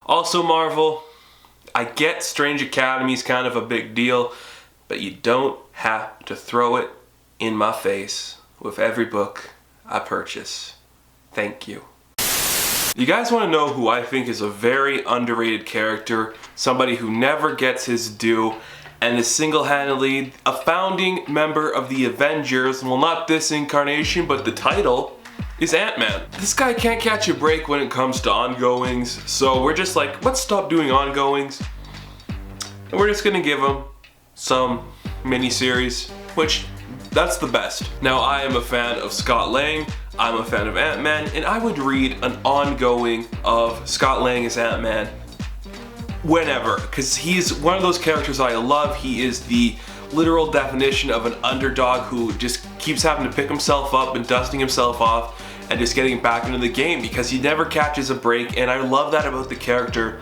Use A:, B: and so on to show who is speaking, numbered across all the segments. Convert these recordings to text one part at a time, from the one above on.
A: Also, Marvel, I get Strange Academy's kind of a big deal, but you don't have to throw it in my face with every book I purchase. Thank you. You guys want to know who I think is a very underrated character, somebody who never gets his due, and is single-handedly a founding member of the Avengers? Well, not this incarnation, but the title is Antman. This guy can't catch a break when it comes to ongoings, so we're just like, let's stop doing ongoings, and we're just gonna give him some miniseries, which that's the best. Now, I am a fan of Scott Lang, I'm a fan of Antman, and I would read an ongoing of Scott Lang as Antman whenever, because he's one of those characters I love. He is the literal definition of an underdog who just keeps having to pick himself up and dusting himself off and just getting back into the game because he never catches a break, and I love that about the character.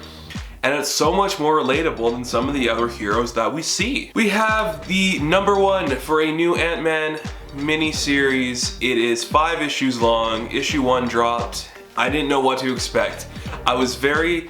A: And it's so much more relatable than some of the other heroes that we see. We have the #1 for a new Ant-Man miniseries. It is 5 issues long. Issue 1 dropped. I didn't know what to expect. I was very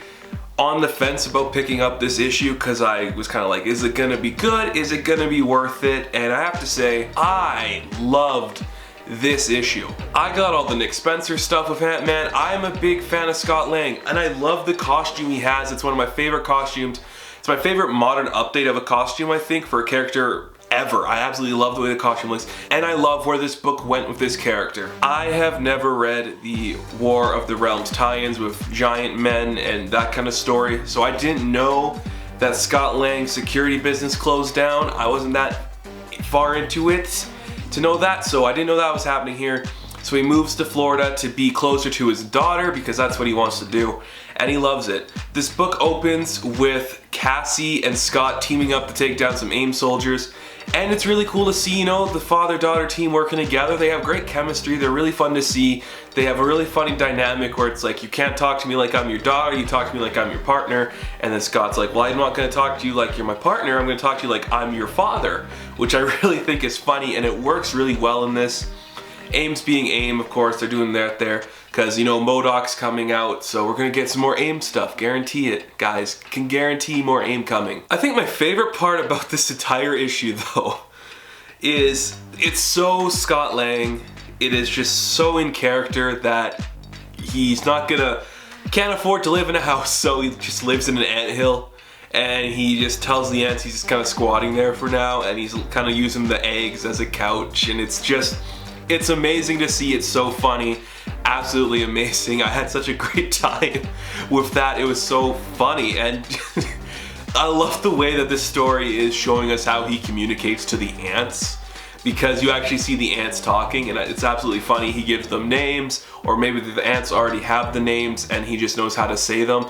A: on the fence about picking up this issue because I was kind of like, is it gonna be good? Is it gonna be worth it? And I have to say, I loved this issue. I got all the Nick Spencer stuff with Ant-Man. I'm a big fan of Scott Lang, and I love the costume he has. It's one of my favorite costumes. It's my favorite modern update of a costume, I think, for a character ever. I absolutely love the way the costume looks, and I love where this book went with this character. I have never read the War of the Realms tie-ins with giant men and that kind of story, so I didn't know that Scott Lang's security business closed down. I wasn't that far into it to know that, so I didn't know that was happening here. So he moves to Florida to be closer to his daughter because that's what he wants to do, and he loves it. This book opens with Cassie and Scott teaming up to take down some AIM soldiers, and it's really cool to see, you know, the father-daughter team working together. They have great chemistry, they're really fun to see. They have a really funny dynamic where it's like, you can't talk to me like I'm your daughter, you talk to me like I'm your partner. And then Scott's like, well, I'm not gonna talk to you like you're my partner, I'm gonna talk to you like I'm your father, which I really think is funny, and it works really well in this. AIM's being AIM, of course, they're doing that there, because, you know, MODOK's coming out, so we're gonna get some more AIM stuff, guarantee it, guys, can guarantee more AIM coming. I think my favorite part about this entire issue, though, is it's so Scott Lang. It is just so in character that he's not gonna, can't afford to live in a house, so he just lives in an anthill. And he just tells the ants he's just kind of squatting there for now, and he's kind of using the eggs as a couch, and it's just, it's amazing to see. It's so funny, absolutely amazing. I had such a great time with that. It was so funny, and I love the way that this story is showing us how he communicates to the ants, because you actually see the ants talking, and it's absolutely funny. He gives them names, or maybe the ants already have the names and he just knows how to say them.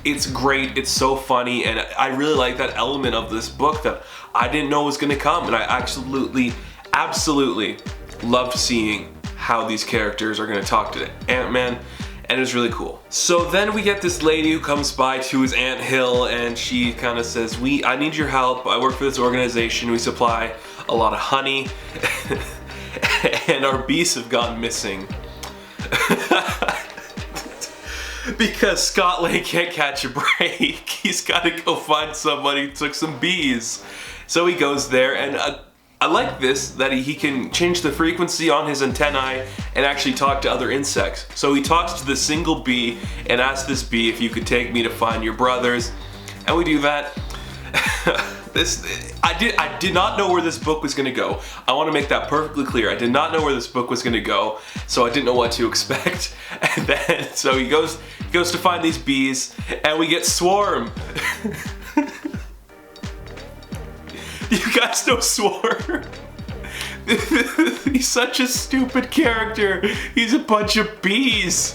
A: It's great, it's so funny, and I really like that element of this book that I didn't know was gonna come, and I absolutely loved seeing how these characters are gonna talk to Ant-Man, and it's really cool. So then we get this lady who comes by to his anthill, and she kind of says, I need your help, I work for this organization, we supply a lot of honey, and our bees have gone missing. Because Scott Lang can't catch a break. He's gotta go find somebody who took some bees. So he goes there, and I like this, that he can change the frequency on his antennae and actually talk to other insects. So he talks to the single bee and asks this bee if you could take me to find your brothers, and we do that. I did not know where this book was gonna go. I want to make that perfectly clear. I did not know where this book was gonna go, so I didn't know what to expect. And then, so he goes to find these bees, and we get Swarm. You guys know Swarm? He's such a stupid character. He's a bunch of bees.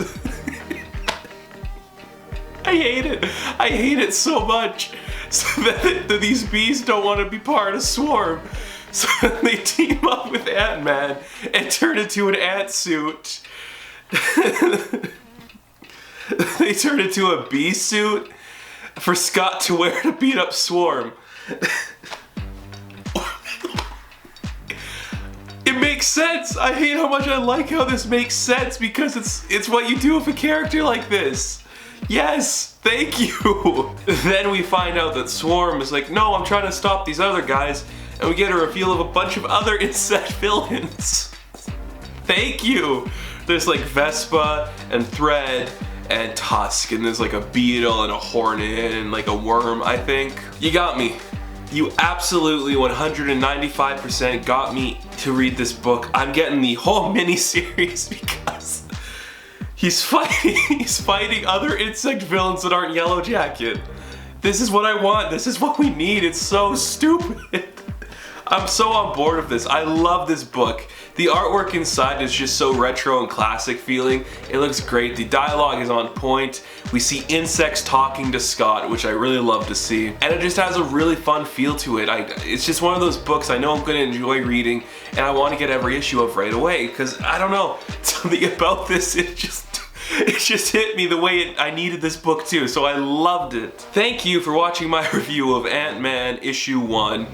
A: I hate it. I hate it so much. So that these bees don't want to be part of Swarm. So they team up with Ant-Man and turn into an ant suit. They turn into a bee suit for Scott to wear to beat up Swarm. It makes sense. I hate how much I like how this makes sense, because it's what you do with a character like this. Yes, thank you. Then we find out that Swarm is like, no, I'm trying to stop these other guys, and we get a reveal of a bunch of other insect villains. Thank you. There's like Vespa and Thread and Tusk, and there's like a beetle and a hornet and like a worm, I think. You got me. You absolutely 195% got me to read this book. I'm getting the whole mini-series because he's fighting other insect villains that aren't Yellow Jacket. This is what I want. This is what we need. It's so stupid. I'm so on board with this. I love this book. The artwork inside is just so retro and classic feeling. It looks great. The dialogue is on point. We see insects talking to Scott, which I really love to see. And it just has a really fun feel to it. It's just one of those books I know I'm gonna enjoy reading, and I want to get every issue of right away, because I don't know, something about this, it just hit me the way I needed this book too, so I loved it. Thank you for watching my review of Ant-Man issue 1.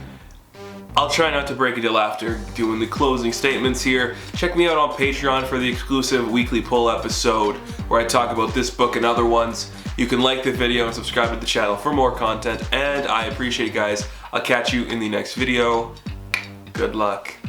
A: I'll try not to break a deal after doing the closing statements here. Check me out on Patreon for the exclusive weekly pull episode where I talk about this book and other ones. You can like the video and subscribe to the channel for more content, and I appreciate you guys. I'll catch you in the next video. Good luck.